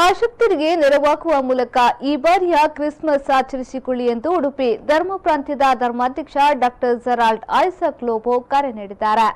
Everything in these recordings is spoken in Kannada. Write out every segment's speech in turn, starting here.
ಆಸಕ್ತರಿಗೆ ನೆರವಾಗುವ ಮೂಲಕ ಈ ಬಾರಿಯ ಕ್ರಿಸ್ಮಸ್ ಆಚರಿಸಿಕೊಳ್ಳಿ ಎಂದು ಉಡುಪಿ ಧರ್ಮ ಪ್ರಾಂತ್ಯದ ಧರ್ಮಾಧ್ಯಕ್ಷ ಡಾಕ್ಟರ್ ಜೆರಾಲ್ಡ್ ಐಸಕ್ ಲೋಬೋ ಕರೆ ನೀಡಿದ್ದಾರೆ.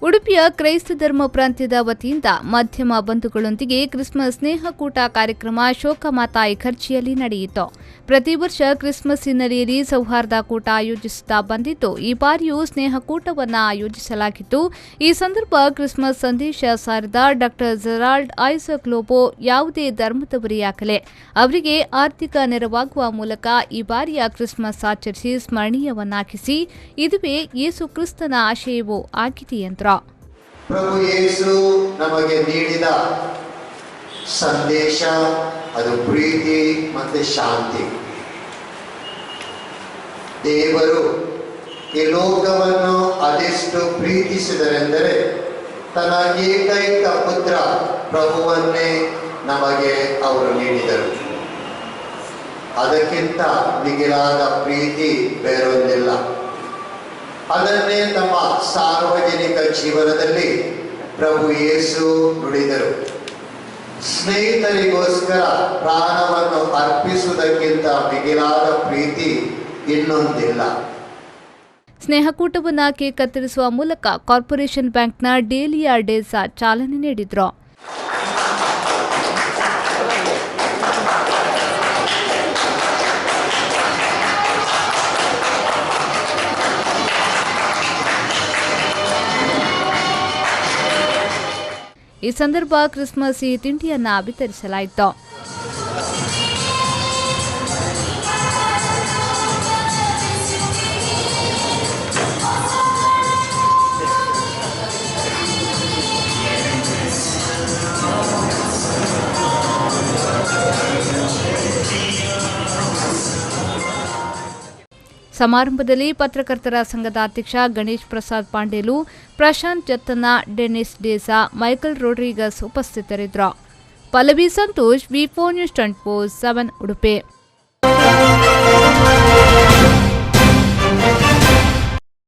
ಉಡುಪಿಯ ಕ್ರೈಸ್ತ ಧರ್ಮ ಪ್ರಾಂತ್ಯದ ವತಿಯಿಂದ ಮಧ್ಯಮ ಬಂಧುಗಳೊಂದಿಗೆ ಕ್ರಿಸ್ಮಸ್ ಸ್ನೇಹಕೂಟ ಕಾರ್ಯಕ್ರಮ ಶೋಕಮಾತಾ ಇಖರ್ಚಿಯಲ್ಲಿ ನಡೆಯಿತು. ಪ್ರತಿ ವರ್ಷ ಕ್ರಿಸ್ಮಸ್ ಹಿನ್ನೆಲೆಯಲ್ಲಿ ಸೌಹಾರ್ದ ಕೂಟ ಆಯೋಜಿಸುತ್ತಾ ಬಂದಿದ್ದು, ಈ ಬಾರಿಯೂ ಸ್ನೇಹಕೂಟವನ್ನು ಆಯೋಜಿಸಲಾಗಿತ್ತು. ಈ ಸಂದರ್ಭ ಕ್ರಿಸ್ಮಸ್ ಸಂದೇಶ ಸಾರಿದ ಡಾಕ್ಟರ್ ಜೆರಾಲ್ಡ್ ಐಸಕ್ ಲೋಬೋ ಯಾವುದೇ ಧರ್ಮದವರೇ ಆಗಲಿ ಅವರಿಗೆ ಆರ್ಥಿಕ ನೆರವಾಗುವ ಮೂಲಕ ಈ ಬಾರಿಯ ಕ್ರಿಸ್ಮಸ್ ಆಚರಿಸಿ ಸ್ಮರಣೀಯವನ್ನಾಗಿಸಿ ಇದುವೇ ಯೇಸು ಕ್ರಿಸ್ತನ ಆಶಯವೂ ಆಗಿದೆ ಎಂದರು. ಪ್ರಭು ಯೇಸು ನಮಗೆ ನೀಡಿದ ಸಂದೇಶ ಅದು ಪ್ರೀತಿ ಮತ್ತು ಶಾಂತಿ. ದೇವರು ಈ ಲೋಕವನ್ನು ಅದೆಷ್ಟು ಪ್ರೀತಿಸಿದರೆಂದರೆ ತನ್ನ ಏಕೈಕ ಪುತ್ರ ಪ್ರಭುವನ್ನೇ ನಮಗೆ ಅವರು ನೀಡಿದರು. ಅದಕ್ಕಿಂತ ಮಿಗಿಲಾದ ಪ್ರೀತಿ ಬೇರೊಂದಿಲ್ಲ. ಅದನ್ನೇ ತಮ್ಮ ಸಾರ್ವಜನಿಕ ಜೀವನದಲ್ಲಿ ಪ್ರಭು ಯೇಸು ನುಡಿದರು. ಸ್ನೇಹಿತರಿಗೋಸ್ಕರ ಪ್ರಾಣವನ್ನು ಅರ್ಪಿಸುವುದಕ್ಕಿಂತ ಮಿಗಿಲಾದ ಪ್ರೀತಿ ಇನ್ನೊಂದಿಲ್ಲ. ಸ್ನೇಹಕೂಟವನ್ನು ಕೇಕ್ ಕತ್ತರಿಸುವ ಮೂಲಕ ಕಾರ್ಪೊರೇಷನ್ ಬ್ಯಾಂಕ್ನ ಡೇಲಿಯಾ ಡೇಸಾ ಚಾಲನೆ ನೀಡಿದರು. ಈ ಸಂದರ್ಭ ಕ್ರಿಸ್ಮಸ್ ಸಿಹಿ ತಿಂಡಿಯನ್ನು ವಿತರಿಸಲಾಯಿತು. ಸಮಾರಂಭದಲ್ಲಿ ಪತ್ರಕರ್ತರ ಸಂಘದ ಅಧ್ಯಕ್ಷ Ganesh Prasad Pandelu, Prashant Jattanna, Denis D'Sa, Michael Rodrigues ಉಪಸ್ಥಿತರಿದ್ದರು. ಪಲ್ಲವಿ ಸಂತೋಷ್, ವಿ4 ನ್ಯೂಸ್ 24/7 ಉಡುಪಿ.